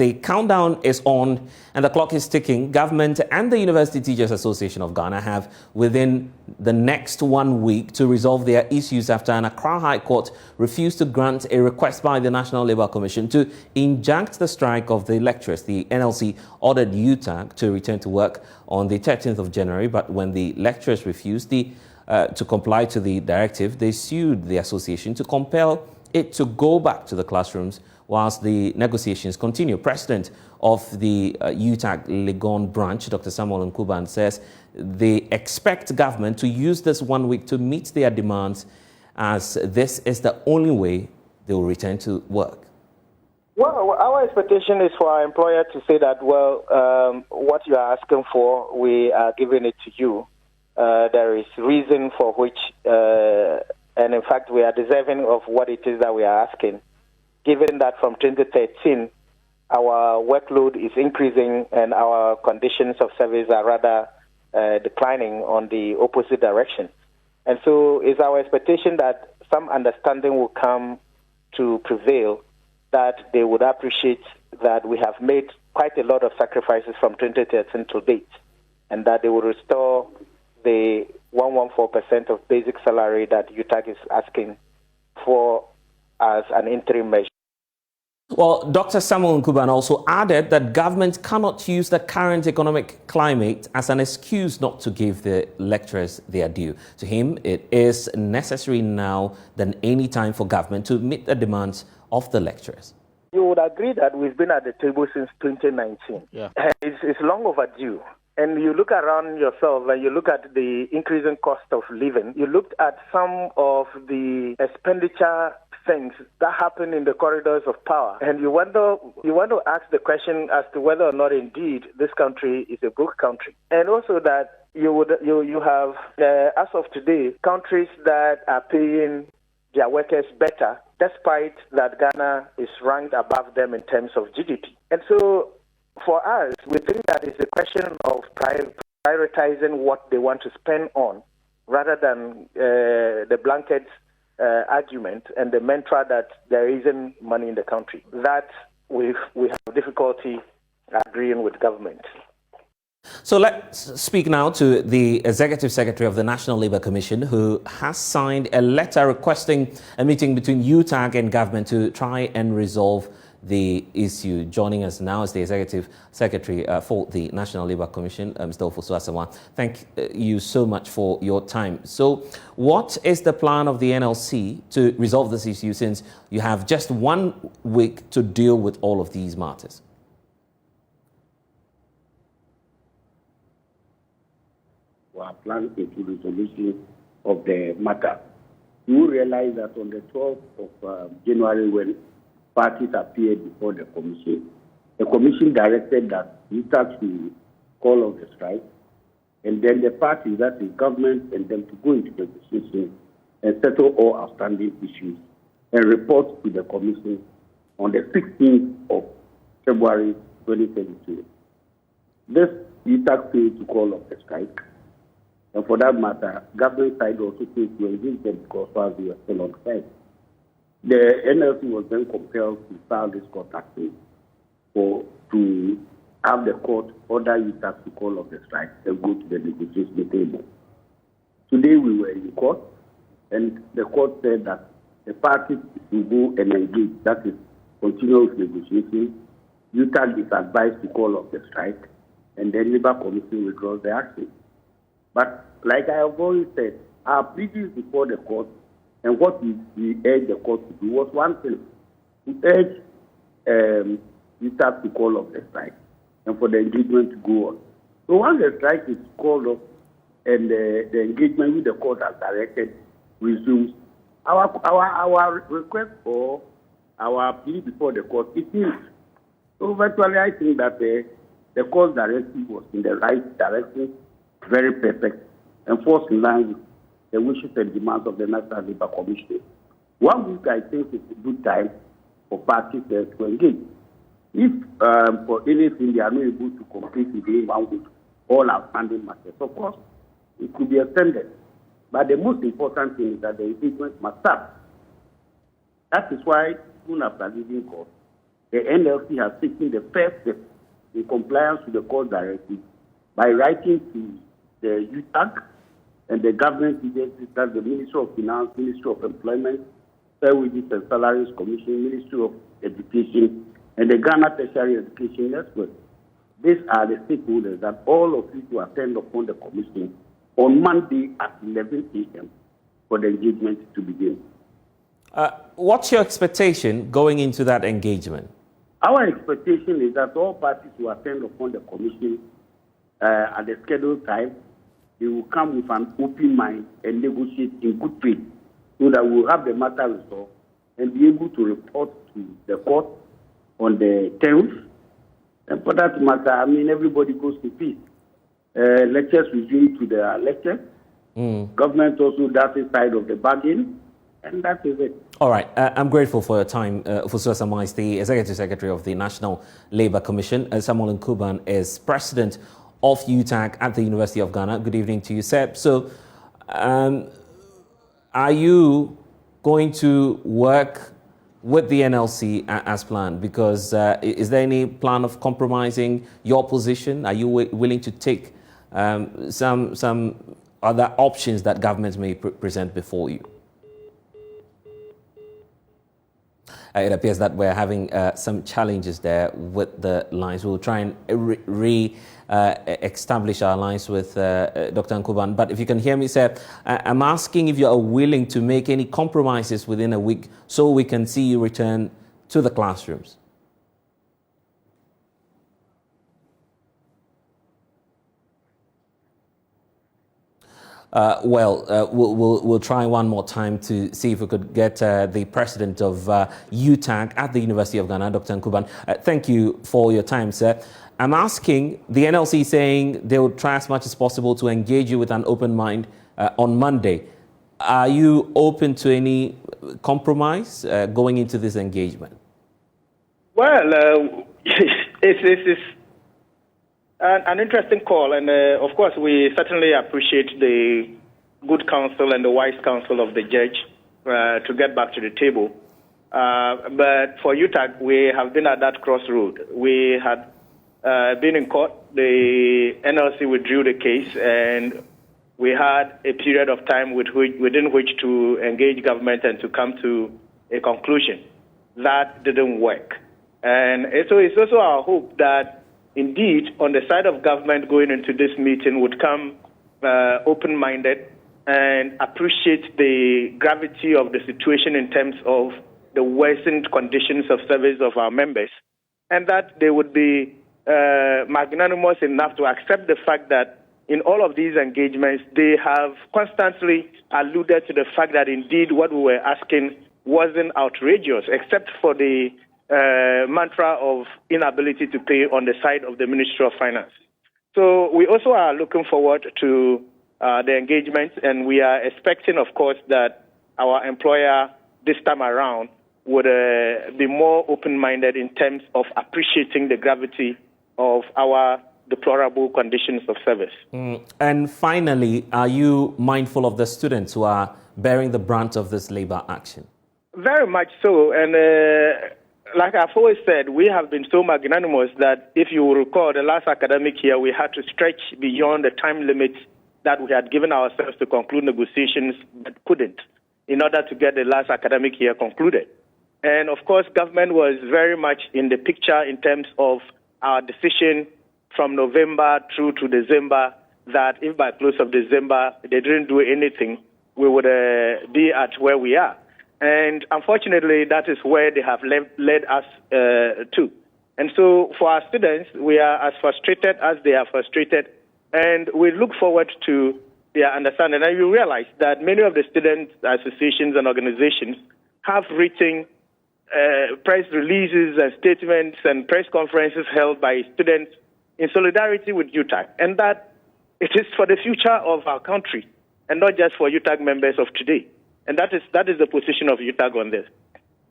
the countdown is on and the clock is ticking. Government and the University Teachers Association of Ghana have within the next 1 week to resolve their issues after an Accra High Court refused to grant a request by the National Labour Commission to injunct the strike of the lecturers. The NLC ordered UTAG to return to work on the 13th of January, but when the lecturers refused to comply to the directive, they sued the association to compel it to go back to the classrooms whilst the negotiations continue. President of the UTAG Legon branch, Dr. Samuel Nkuban, says they expect government to use this 1 week to meet their demands, as this is the only way they will return to work. Well, our expectation is for our employer to say that, well, what you are asking for, we are giving it to you. There is reason for which, and in fact, we are deserving of what it is that we are asking, given that from 2013, our workload is increasing and our conditions of service are rather declining on the opposite direction. And so it's our expectation that some understanding will come to prevail, that they would appreciate that we have made quite a lot of sacrifices from 2013 to date, and that they will restore the 114% of basic salary that UTAG is asking for as an interim measure. Well, Dr. Samuel Nkuban also added that government cannot use the current economic climate as an excuse not to give the lecturers their due. To him, it is necessary now than any time for government to meet the demands of the lecturers. You would agree that we've been at the table since 2019. Yeah. It's long overdue. And you look around yourself and you look at the increasing cost of living. You looked at some of the expenditure things that happen in the corridors of power, and you want to ask the question as to whether or not indeed this country is a broke country, and also that you have as of today countries that are paying their workers better, despite that Ghana is ranked above them in terms of GDP. And so for us, we think that it's a question of prioritizing what they want to spend on, rather than the blanket argument and the mantra that there isn't money in the country. That we have difficulty agreeing with government. So let's speak now to the Executive Secretary of the National Labour Commission, who has signed a letter requesting a meeting between UTAG and government to try and resolve the issue. Joining us now is the Executive Secretary for the National Labour Commission, Mr. Ofosu Asamoah. Thank you so much for your time. So what is the plan of the NLC to resolve this issue, since you have just 1 week to deal with all of these matters? Our plan is to resolution of the matter. You realize that on the 12th of January, when parties appeared before the commission directed that UTAG to call off the strike, and then the parties, that is government, and them to go into negotiation and settle all outstanding issues and report to the commission on the 16th of February 2022. This UTAG failed to call off the strike. And for that matter, government side also failed to engage them because while they were still on strike. The NLC was then compelled to file this court action to have the court order UTAG to call off the strike and go to the negotiation table. Today we were in court, and the court said that the parties will go and engage, that is, continue with negotiation. UTAG is advised to call off the strike, and the Labour Commission withdraws the action. But like I have always said, our pleadings before the court and what we urged the court to do was one thing: to urge UTAG to call off the strike and for the engagement to go on. So once the strike is called off and the engagement with the court as directed resumes, our request for our plea before the court is finished. So virtually, I think that the court's directive was in the right direction, very perfect, and falls in line with the wishes and demands of the National Labour Commission. 1 week, I think, is a good time for parties to engage. If for anything they are not able to complete within 1 week all outstanding matters, of course, it could be extended. But the most important thing is that the engagement must start. That is why, soon after leaving court, the NLC has taken the first step in compliance with the court directive by writing to the UTAG and the government agencies, that's the Ministry of Finance, Ministry of Employment, Fair Wages and Salaries Commission, Ministry of Education, and the Ghana Tertiary Education Network. These are the stakeholders that all of you to attend upon the commission on Monday at 11 a.m. for the engagement to begin. What's your expectation going into that engagement? Our expectation is that all parties who attend upon the commission at the scheduled time, they will come with an open mind and negotiate in good faith so that we will have the matter resolved and be able to report to the court on the 10th. And for that matter, I mean, everybody goes to peace. Lectures resume to their lectures. Government also does its side of the bargain. And that is it. All right. I'm grateful for your time. Fuso Samoa is the Executive Secretary of the National Labour Commission. Samuel Nkuban is President of UTAG at the University of Ghana. Good evening to you, Seb. So, are you going to work with the NLC as planned? Because is there any plan of compromising your position? Are you willing to take some other options that governments may present before you? It appears that we're having some challenges there with the lines. We'll try and establish our lines with Dr. Nkuban. But if you can hear me, sir, I'm asking if you are willing to make any compromises within a week so we can see you return to the classrooms. We'll try one more time to see if we could get the president of UTAG at the University of Ghana, Dr. Nkuban. Thank you for your time, sir. I'm asking, the NLC saying they will try as much as possible to engage you with an open mind on Monday. Are you open to any compromise going into this engagement? Well, it's an interesting call, and of course, we certainly appreciate the good counsel and the wise counsel of the judge to get back to the table. But for UTAG, we have been at that crossroad. We had been in court. The NLC withdrew the case, and we had a period of time within which to engage government and to come to a conclusion. That didn't work. And so it's also our hope that indeed, on the side of government going into this meeting would come open-minded and appreciate the gravity of the situation in terms of the worsened conditions of service of our members, and that they would be magnanimous enough to accept the fact that in all of these engagements, they have constantly alluded to the fact that indeed what we were asking wasn't outrageous, except for the mantra of inability to pay on the side of the Ministry of Finance. So we also are looking forward to the engagement, and we are expecting, of course, that our employer this time around would be more open-minded in terms of appreciating the gravity of our deplorable conditions of service. And finally, are you mindful of the students who are bearing the brunt of this labor action? Very much so, and like I've always said, we have been so magnanimous that if you will recall, the last academic year, we had to stretch beyond the time limit that we had given ourselves to conclude negotiations, but couldn't, in order to get the last academic year concluded. And of course, government was very much in the picture in terms of our decision from November through to December, that if by close of December they didn't do anything, we would be at where we are. And unfortunately, that is where they have led us to. And so for our students, we are as frustrated as they are frustrated. And we look forward to their understanding. And you realize that many of the student associations and organizations have written press releases and statements and press conferences held by students in solidarity with UTAG. And that it is for the future of our country and not just for UTAG members of today. And that is the position of UTAG on this.